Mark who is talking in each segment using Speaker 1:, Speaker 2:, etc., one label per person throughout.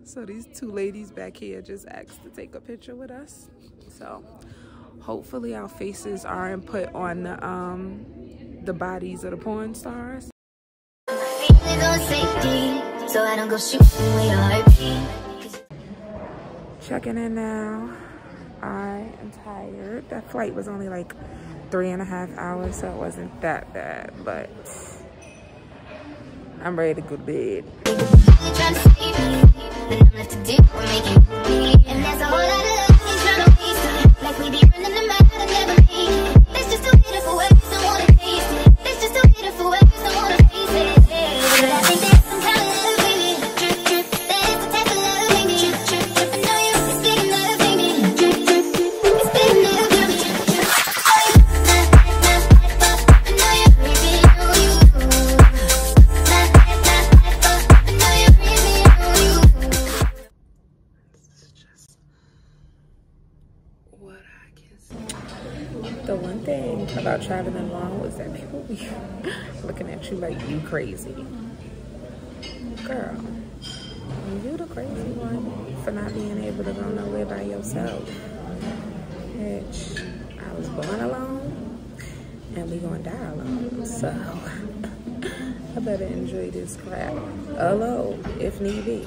Speaker 1: So these two ladies back here just asked to take a picture with us. So hopefully our faces aren't put on the bodies of the porn stars. Checking in now. I am tired. That flight was only like 3.5 hours, so it wasn't that bad, but I'm ready to go to bed. The one thing about traveling long was that people be looking at you like you crazy. Girl, you the crazy one for not being able to go nowhere by yourself. Bitch, I was born alone and we gonna die alone. So I better enjoy this crap alone if need be.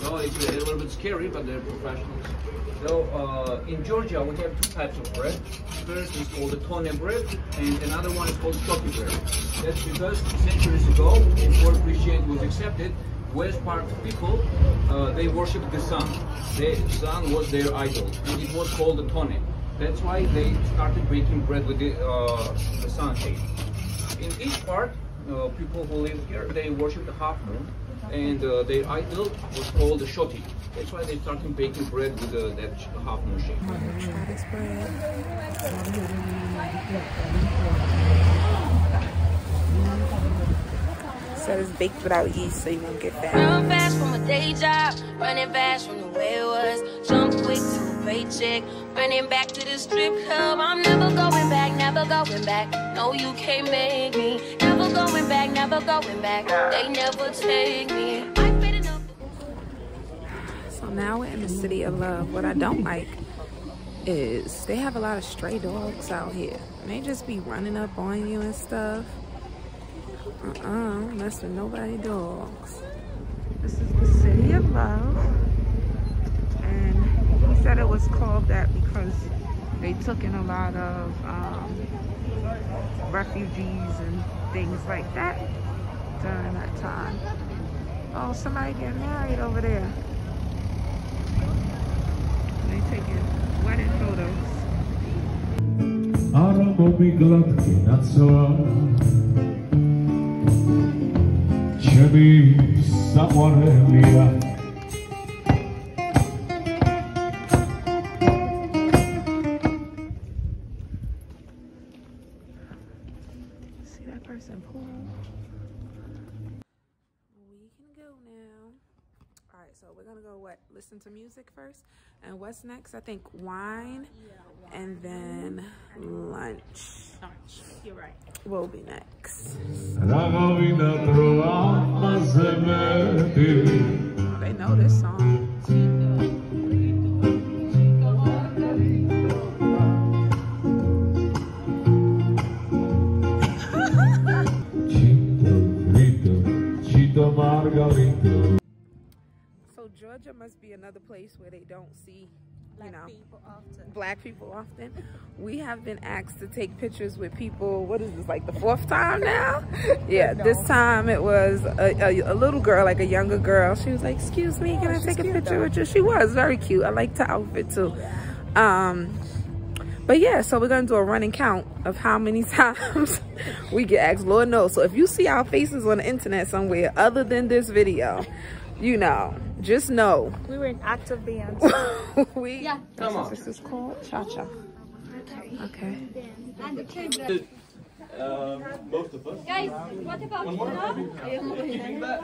Speaker 2: No, it's a little bit scary, but they're professionals. So in Georgia, we have two types of bread. First is called the tone bread, and another one is called shoti bread. That's because centuries ago, before Christianity was accepted, west part people, they worshipped the sun. The sun was their idol, and it was called the tone. That's why they started baking bread with the sun shape. In each part, people who live here, they worship the half moon, and their idol was called the shoti. That's why they started baking bread with that half moon shape.
Speaker 1: Try this bread. So it's baked without yeast, so you won't get fat.
Speaker 3: Run fast from a day job, running fast from the way it was. Jump quick to a paycheck, running back to the strip club. I'm never going back, never going back. No, you can't make me. Never going back, never going back. They never take me.
Speaker 1: So now we're in the city of love. What I don't like is they have a lot of stray dogs out here. And they just be running up on you and stuff. Don't mess with nobody dogs. This is the city of love. And he said it was called that because they took in a lot of refugees and things like that during that time. Oh, somebody getting married over there. They taking wedding photos. See that person pool? We can go now. All right, so we're gonna go listen to music first, and what's next? I think wine, and then lunch.
Speaker 4: You're right.
Speaker 1: Will be next.
Speaker 4: Oh,
Speaker 1: They know this song. So Georgia must be another place where they don't see, black people often. We have been asked to take pictures with people. What is this, like the 4th time now? Yeah, no. This time it was a little girl, like a younger girl. She was like, excuse me, can I take a picture with you? She was very cute. I liked her outfit too. But yeah, so we're gonna do a running count of how many times we get asked, Lord knows. So if you see our faces on the internet somewhere other than this video, you know, just know.
Speaker 4: We were in active band.
Speaker 1: Yeah.
Speaker 2: Come on.
Speaker 1: This is called cha-cha. Okay.
Speaker 5: Most of us.
Speaker 6: Guys, what about
Speaker 5: Keeping that?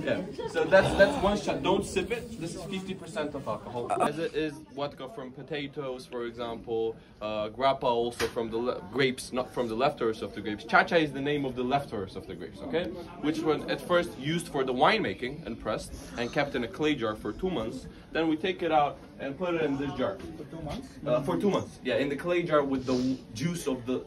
Speaker 5: Yeah. So that's one shot. Don't sip it. This is 50% of alcohol. As it is vodka from potatoes, for example. Grappa also from the grapes, not from the leftovers of the grapes. Cha-cha is the name of the leftovers of the grapes, okay? Which were at first used for the winemaking and pressed and kept in a clay jar for 2 months. Then we take it out and put it in this jar. For 2 months? For 2 months, yeah, in the clay jar with the juice of the,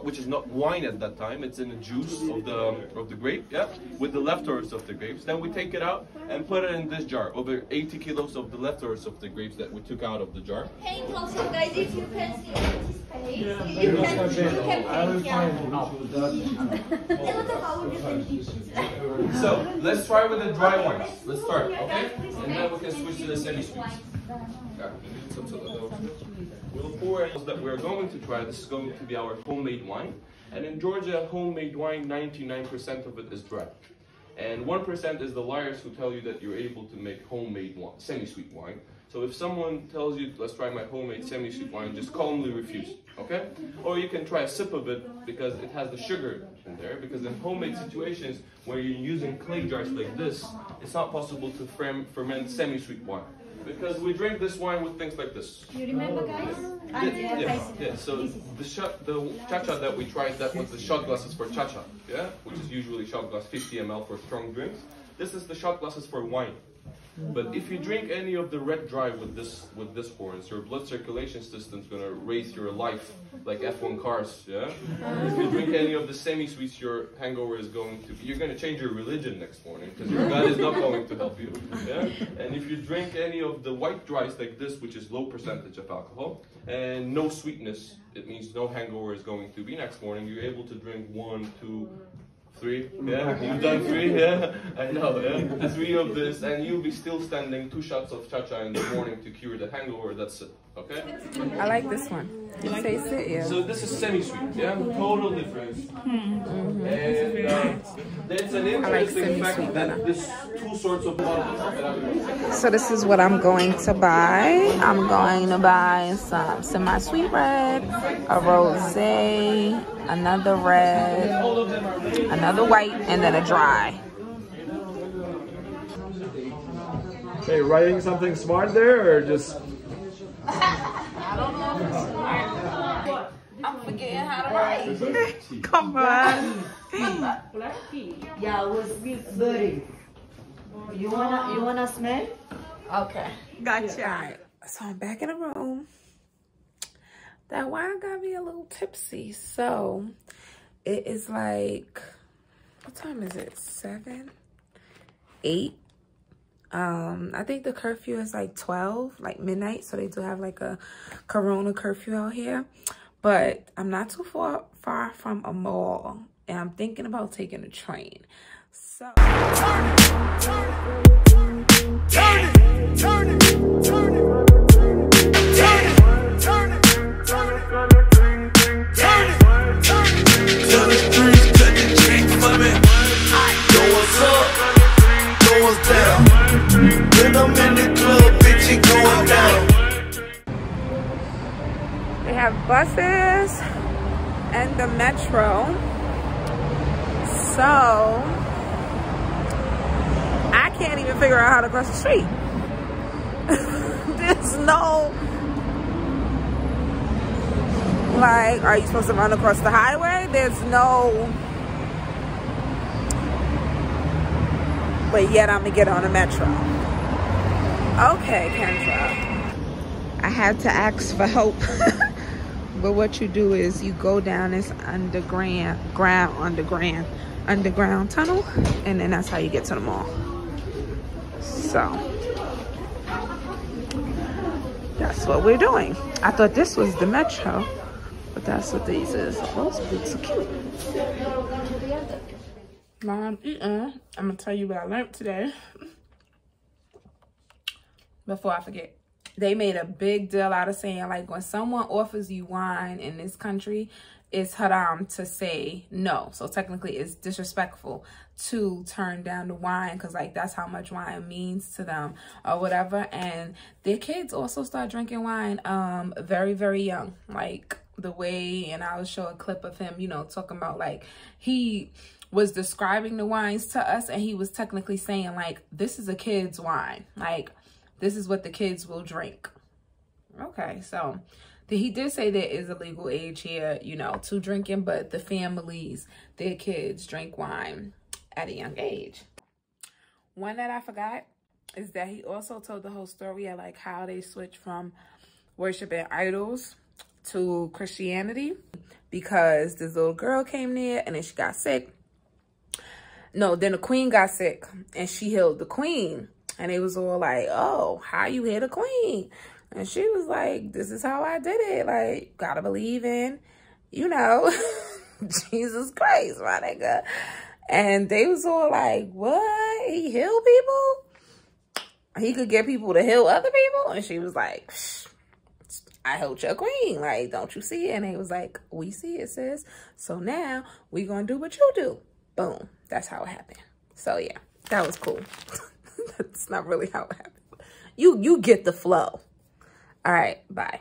Speaker 5: which is not wine at that time, it's in the juice of the grape, yeah, with the leftovers of the grapes. Then we take it out and put it in this jar, over 80 kilos of the leftovers of the grapes that we took out of the jar.
Speaker 6: Paint also, guys, if you can see this space, you can paint, yeah.
Speaker 5: So, let's try with the dry wines. Let's start, okay? And then we can switch to the semi-sweets. We'll pour that we're going to try. This is going to be our homemade wine. And in Georgia, homemade wine, 99% of it is dry. And 1% is the liars who tell you that you're able to make homemade wine, semi-sweet wine. So if someone tells you, let's try my homemade semi-sweet wine, just calmly refuse, okay? Or you can try a sip of it because it has the sugar in there. Because in homemade situations, where you're using clay jars like this, it's not possible to ferment semi-sweet wine. Because we drink this wine with things like this.
Speaker 6: You remember, guys?
Speaker 5: Yeah. So the cha-cha that we tried, that was the shot glasses for cha-cha, yeah, which is usually shot glass 50 ml for strong drinks. This is the shot glasses for wine. But if you drink any of the red dry with this horns, your blood circulation system's gonna raise your life like F1 cars, yeah? If you drink any of the semi-sweets, your hangover is going to be, you're gonna change your religion next morning because your God is not going to help you, yeah? And if you drink any of the white dries like this, which is low percentage of alcohol and no sweetness, it means no hangover is going to be next morning. You're able to drink 1, 2, 3, yeah, you've done 3, yeah, I know, yeah, 3 of this, and you'll be still standing 2 shots of cha-cha in the morning to cure the hangover, that's it, okay?
Speaker 1: I like this one. You taste it, yeah.
Speaker 5: So this is semi-sweet, yeah, total difference. And that's an interesting fact that there's 2 sorts of bottles.
Speaker 1: So this is what I'm going to buy. I'm going to buy some semi-sweet red, a rosé, another red, another white, and then a dry.
Speaker 7: Hey, writing something smart there, or just?
Speaker 1: I don't know if it's smart. I'm forgetting how to write. Come on.
Speaker 8: Yeah, with buddy. You wanna smell?
Speaker 1: Okay. Gotcha. All right. So I'm back in the room. That wine got me a little tipsy. So it is like, what time is it? 7? 8? I think the curfew is like 12, like midnight. So they do have like a Corona curfew out here. But I'm not too far from a mall. And I'm thinking about taking a train. So turn They have buses and the metro. So I can't even figure out how to cross the street. There's no, like, are you supposed to run across the highway? There's no, but yet I'm gonna get on the metro. Okay, Kendra. I had to ask for help. But what you do is you go down this underground tunnel, and then that's how you get to the mall. So that's what we're doing. I thought this was the metro, but that's what these is. Those boots are cute. Mom, I'm gonna tell you what I learned today before I forget. They made a big deal out of saying, like, when someone offers you wine in this country, it's haram to say no. So technically it's disrespectful to turn down the wine because, like, that's how much wine means to them or whatever. And their kids also start drinking wine very, very young. Like, the way, and I'll show a clip of him, you know, talking about like he was describing the wines to us, and he was technically saying like, this is a kid's wine. Like, this is what the kids will drink. Okay, so he did say there is a legal age here, you know, to drinking, but the families, their kids drink wine at a young age. One that I forgot is that he also told the whole story of like how they switched from worshiping idols to Christianity because this little girl came there and then she got sick. No, then the queen got sick and she healed the queen. And it was all like, oh, how you heal the queen? And she was like, this is how I did it. Like, gotta believe in, you know, Jesus Christ, my nigga. And they was all like, what? He heal people? He could get people to heal other people? And she was like, I helped your queen. Like, don't you see it? And he was like, we see it, sis. So now we gonna do what you do. Boom. That's how it happened. So yeah, that was cool. That's not really how it happened. You get the flow. All right, bye.